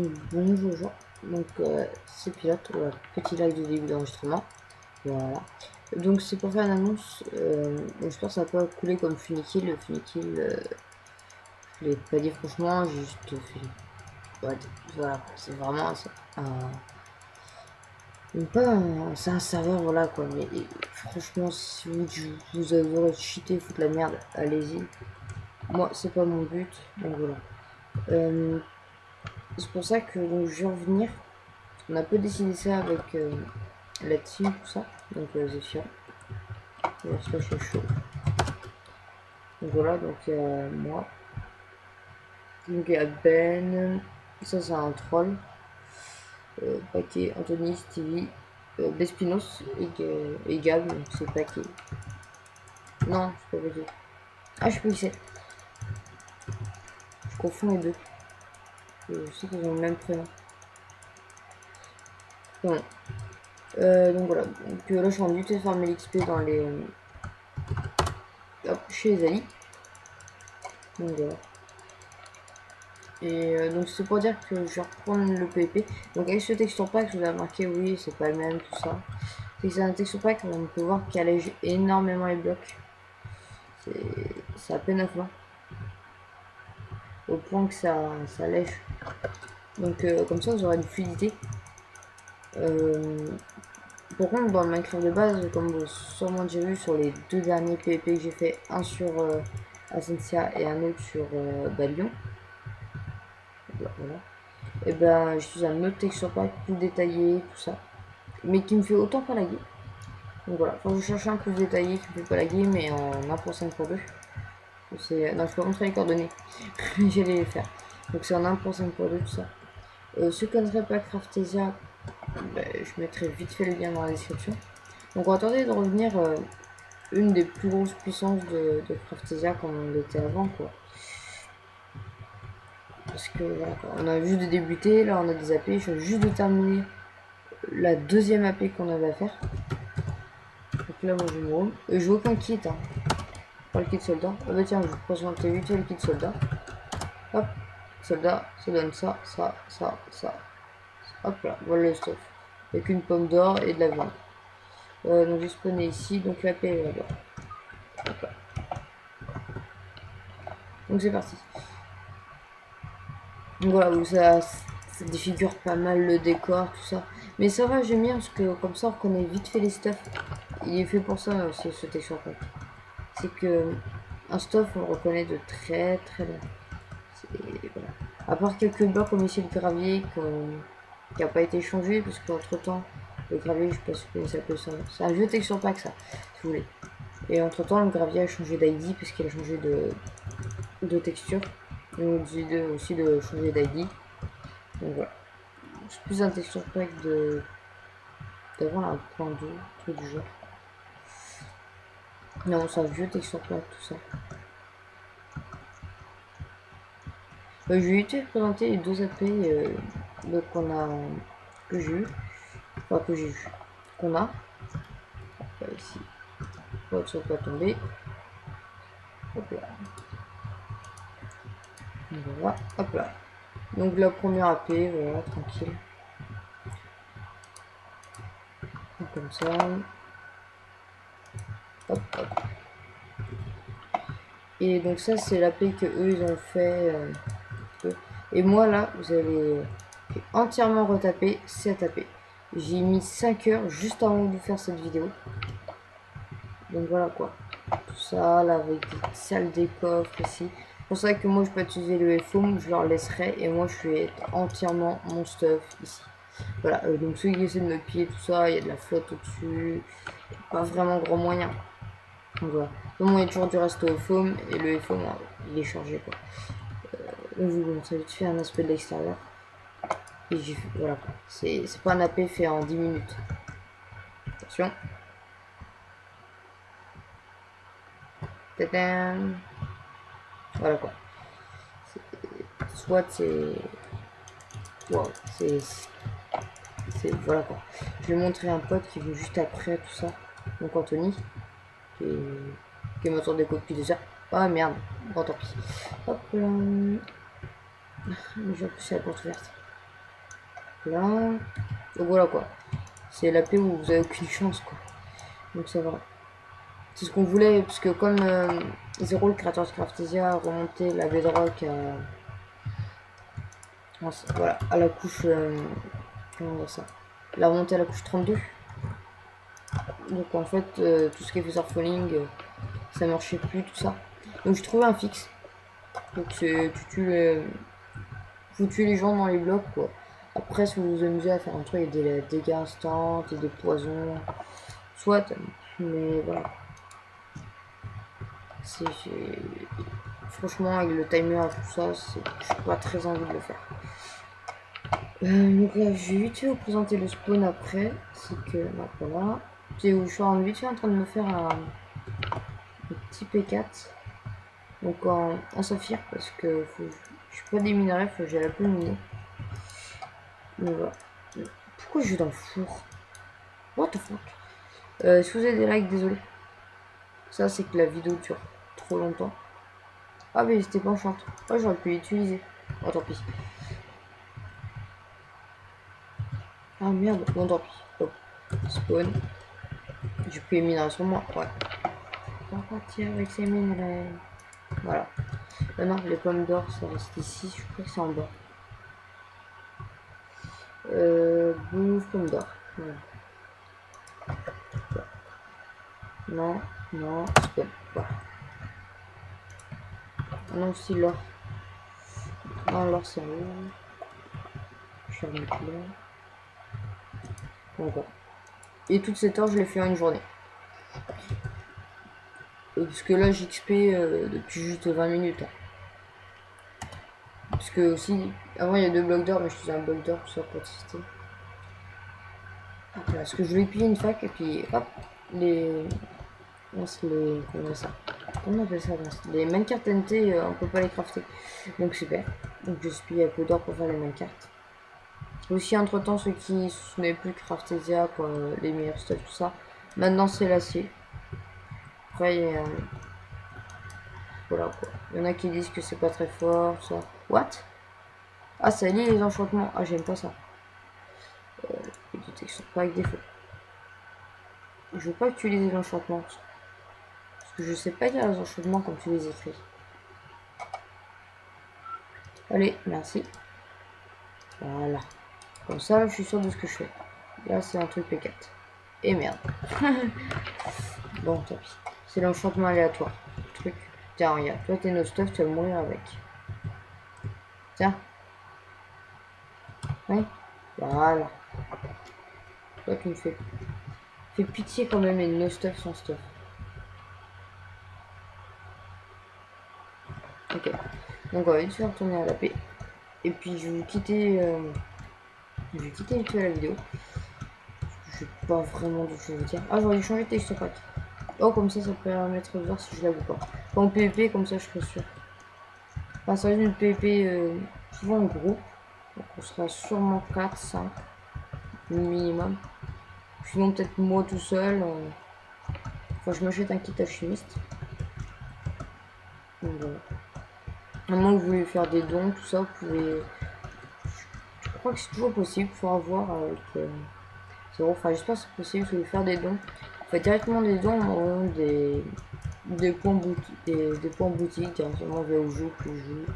Donc, bonjour, donc c'est Pilote, voilà, petit live de début d'enregistrement, voilà. Donc c'est pour faire une annonce, j'espère que ça va pas couler comme Funikill. Le Funikill, je l'ai pas dit franchement, j'ai juste fait, ouais, voilà, c'est vraiment c'est un serveur, voilà quoi, mais franchement si vous adorez cheater, foutre la merde, allez-y. Moi c'est pas mon but, donc voilà. C'est pour ça que donc, je vais revenir. On a peu décidé ça avec la team, tout ça. Donc Zephyr. Slash est chaud. Donc voilà, donc moi. Donc il y a Ben. Ça c'est un troll. Paquet, Anthony, Stevie, Bespinos et Gab. Donc c'est Paquet. Non, c'est pas Paquet. Ah, je sais plus qui c'est. Je confonds les deux. Je sais qu'ils ont le même prénom. Bon. Donc voilà. Donc là je suis en train de faire mes XP dans les. Hop, chez les alliés. Donc voilà. Et donc c'est pour dire que je vais reprendre le PvP. Donc avec ce texture pack, je vous ai remarqué, oui, c'est pas le même, tout ça. C'est un texture pack, on peut voir qu'il allège énormément les blocs. C'est à peine 9 mois. Au point que ça lèche. Donc comme ça, vous aurez une fluidité. Par contre, dans le Minecraft de base, comme vous sûrement déjà vu sur les deux derniers PvP que j'ai fait, un sur Asensia et un autre sur Balion. Voilà. Et ben, je suis un autre texture pack plus détaillé, tout ça. Mais qui me fait autant pas laguer. Donc voilà, faut que je cherche un plus détaillé qui me fait pas laguer, mais en 1.5x2. Non, je peux montrer les coordonnées. J'allais les faire. Donc c'est en 1.5x2 tout ça. Ceux qui connaîtraient pas Craftesia, ben, je mettrai vite fait le lien dans la description. Donc on va tenter de revenir une des plus grosses puissances de Craftesia comme on l'était avant, quoi. Parce que voilà, quoi. On a juste de débuter, là on a des AP, je viens juste de terminer la deuxième AP qu'on avait à faire. Donc là moi je me roule. Je joue aucun kit, hein. Pas le kit soldat. Ah bah tiens, je vais vous présenter vite fait le kit soldat. Hop, soldat, ça donne ça, ça, ça, ça. Hop là, voilà le stuff. Avec une pomme d'or et de la viande. Donc j'ai spawné ici, donc la paix est là-bas. Hop là. Donc c'est parti. Donc voilà, donc ça défigure pas mal le décor, tout ça. Mais ça va, j'aime bien parce que comme ça on reconnaît vite fait les stuffs. Il est fait pour ça, ce texture pack. C'est que un stuff on le reconnaît de très très loin. Voilà. À part quelques blocs comme ici le gravier qui n'a pas été changé parce qu'entre temps le gravier, je sais pas si ça peut ça. C'est un vieux texture pack ça, si vous voulez. Et entre temps le gravier a changé d'ID parce qu'il a changé de texture. Donc j'ai aussi de changer d'ID. Donc voilà. C'est plus un texture pack d'avoir un point 2, truc du genre. Non, c'est un vieux texture pack tout ça. Je vais te présenter les deux AP qu'on a, que j'ai eu, enfin que j'ai eu, qu'on a. Ici, pour être sûr de pas tomber. Hop là. Voilà, hop là. Donc la première AP, voilà, tranquille. Donc, comme ça. Hop, hop. Et donc ça c'est l'AP que eux ils ont fait. Et moi là, vous avez entièrement retapé cette AP. J'ai mis 5 heures juste avant de faire cette vidéo. Donc voilà quoi. Tout ça là avec des salles des coffres ici. C'est pour ça que moi je peux utiliser le foam, je leur laisserai et moi je vais être entièrement mon stuff ici. Voilà, donc ceux qui essaient de me piller tout ça, il y a de la flotte au-dessus. Pas vraiment grand moyen. Donc voilà. Donc il y a toujours du reste au foam et le foam il est chargé quoi. Donc je vous montre vite fait un aspect de l'extérieur. Et j'ai fait, voilà quoi. C'est pas un AP fait en 10 minutes. Attention. Tadam. Voilà quoi. Soit c'est. Wow, c'est. Voilà quoi. Je vais montrer un pote qui veut juste après tout ça. Donc Anthony. Qui est moteur déco depuis déjà. Ah merde. Bon tant pis. Hop là. Mais j'ai repoussé la porte ouverte. Là. Donc voilà quoi. C'est la paix où vous avez aucune chance quoi. Donc ça va. C'est ce qu'on voulait, parce que comme Zero, le créateur de Craftesia, a remonté la bedrock voilà, à la couche. Comment dire ça? Il a remonté à la couche 32. Donc en fait, tout ce qui est Feather Falling, ça marchait plus, tout ça. Donc j'ai trouvé un fixe. Donc c'est vous tuez les gens dans les blocs quoi. Après, si vous vous amusez à faire un truc avec des dégâts instants et des poisons, soit, mais voilà. Franchement, avec le timer et tout ça, je suis pas très envie de le faire. Donc là, je vais vite fait vous présenter le spawn après. C'est que, voilà. C'est où je suis vite fait en train de me faire un petit P4. Donc en saphir, parce que je suis pas des minerais, faut que j'ai la peau minée. Mais voilà. Pourquoi je vais dans le four? What the fuck? Si vous avez des likes, désolé. Ça, c'est que la vidéo dure trop longtemps. Ah, mais c'était pas en short. Oh, j'aurais pu l'utiliser. Oh, tant pis. Ah merde, bon, tant pis. Hop. Spawn. J'ai pris les minerais sur moi. Ouais. On va partir avec ces minerais. Voilà. Non, les pommes d'or, ça reste ici. Je crois que c'est en bas. Bouffe, pommes d'or. Ouais. Non, non, spawn. Voilà. Non, aussi l'or. Non, l'or, c'est où? Je vais remettre là. Bon, voilà. Et toute cette heure, je l'ai fait en une journée. Parce que là, j'XP depuis juste 20 minutes. Hein. Parce que aussi, avant il y a 2 blocs d'or, mais je faisais un bloc d'or pour ça pour tester. Voilà, parce que je voulais piller une fac et puis hop, comment on appelle ça? Les main cartes NT, on peut pas les crafter. Donc super. Donc je suis un peu d'or pour faire les main cartes. Aussi entre temps ceux qui ne savaient plus Craftesia, quoi, les meilleurs stuff, tout ça. Maintenant c'est l'acier. Après voilà quoi. Il y en a qui disent que c'est pas très fort, ça. What? Ah, ça lie les enchantements. Ah, j'aime pas ça. Détection, pas avec défaut. Je veux pas utiliser l'enchantement. Parce que je sais pas lire les enchantements comme tu les écris. Allez, merci. Voilà. Comme ça, je suis sûr de ce que je fais. Là, c'est un truc P4. Et merde. Bon, tant pis. C'est l'enchantement aléatoire. Truc. Tiens, regarde. Toi, t'es no stuff, tu vas mourir avec. Tiens. Oui. Voilà. Toi, tu me fais pitié quand même et no stuff sans stuff. Ok. Donc, on va vite faire retourner à la paix. Et puis, je vais vous quitter. Je vais quitter vite fait la vidéo. Je n'ai pas vraiment de choses à dire. Ah, j'aurais dû changer de texture pack. Oh, comme ça permettrait de voir si je la ou pas. Pas en PvP, comme ça, je serai sûr. Enfin, ça reste une PvP souvent en groupe. Donc, on sera sûrement 4, 5 minimum. Sinon, peut-être moi tout seul. Enfin, je m'achète un kit alchimiste. Donc, voilà. À moins que vous voulez faire des dons, tout ça, vous pouvez. Je crois que c'est toujours possible. Il faudra voir avec. Enfin, j'espère que c'est possible de faire des dons. Faites directement des dons en des points boutique, des points boutique directement via où joue, plus joue.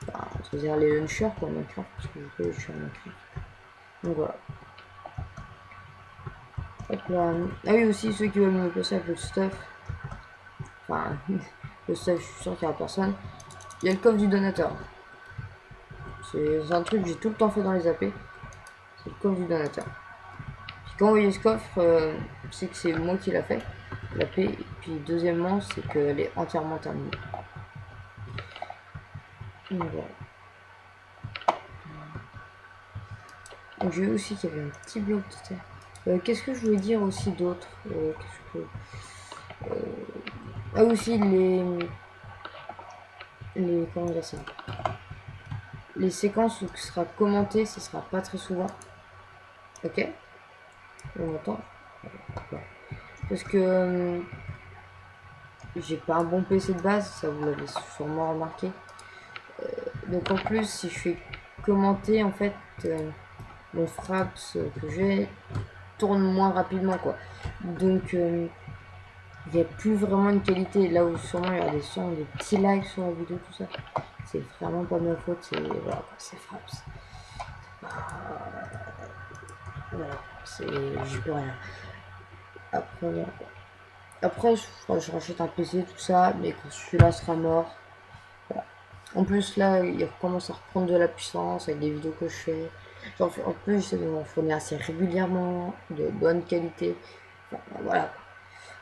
Enfin, c'est-à-dire les launchers pour Minecraft, parce que je peux sur Minecraft. Donc voilà. Hop là. Ah oui, aussi ceux qui veulent me passer avec le stuff. Enfin, le stuff, je suis sûr qu'il n'y a personne. Il y a le coffre du donateur. C'est un truc que j'ai tout le temps fait dans les AP. C'est le coffre du donateur. Puis quand vous voyez ce coffre, c'est que c'est moi qui l'a fait. La paix. Et puis deuxièmement, c'est qu'elle est entièrement terminée. Donc voilà. Donc j'ai vu aussi qu'il y avait un petit bloc de terre. Qu'est-ce que je voulais dire aussi d'autre Ah aussi comment dire ça, les séquences où ce sera commenté, ce sera pas très souvent. Ok. On attend. Parce que j'ai pas un bon PC de base, ça vous l'avez sûrement remarqué. Donc en plus, si je fais commenter, en fait, mon fraps que j'ai tourne moins rapidement quoi. Donc il n'y a plus vraiment une qualité. Là où sûrement il y a des sons, des petits lags sur la vidéo, tout ça. C'est vraiment pas ma faute, c'est voilà, c'est fraps. Voilà, c'est. J'y peux rien. Après, voilà. Après je rachète un PC, tout ça, mais quand celui-là sera mort. Voilà. En plus, là, il recommence à reprendre de la puissance avec des vidéos que je fais. Genre, en plus, j'essaie de m'en fournir assez régulièrement, de bonne qualité. Enfin, voilà.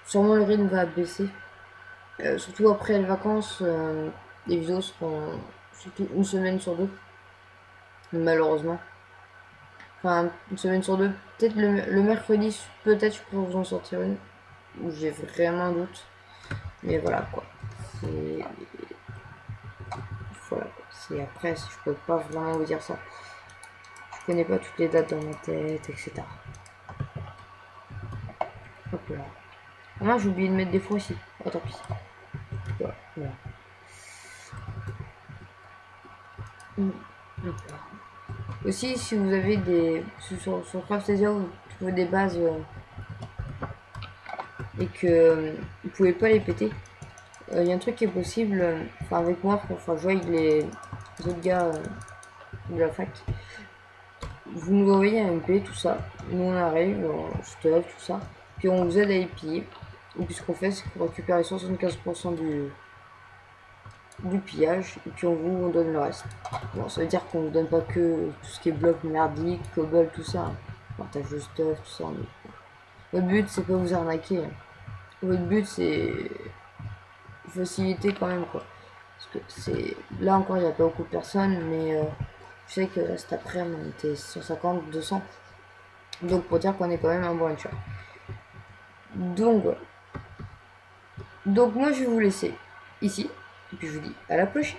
Sûrement le rythme va baisser. Surtout après les vacances, les vidéos seront surtout une semaine sur deux, malheureusement. Enfin, une semaine sur deux. Peut-être le mercredi, peut-être je pourrais vous en sortir une, où j'ai vraiment un doute. Mais voilà quoi. C'est. Voilà quoi. C'est après, je peux pas vraiment vous dire ça. Je connais pas toutes les dates dans ma tête, etc. Hop là. Ah non, j'ai oublié de mettre des fois aussi. Oh, tant pis. Voilà. Voilà. Hop là. Aussi, si vous avez des. Sur Craftasia, vous trouvez des bases et que vous pouvez pas les péter, il y a un truc qui est possible. Enfin, avec moi, enfin, je vois avec les autres gars de la fac. Vous nous envoyez un MP, tout ça. Nous, on arrive, on stuff, tout ça. Puis on vous aide à épier. Et puis ce qu'on fait, c'est qu'on récupère les 75% du pillage. Et puis on donne le reste. Bon, ça veut dire qu'on vous donne pas que tout ce qui est bloc merdique, cobble, tout ça. Hein. Partage de stuff, tout ça. Mais... Votre but, c'est pas vous arnaquer. Hein. Votre but, c'est faciliter quand même, quoi. Parce que c'est. Là encore, il n'y a pas beaucoup de personnes, mais je sais que cet après-midi, on était 150, 200. Donc pour dire qu'on est quand même un bon rancher. Donc voilà. Donc moi je vais vous laisser ici. Et puis je vous dis à la prochaine.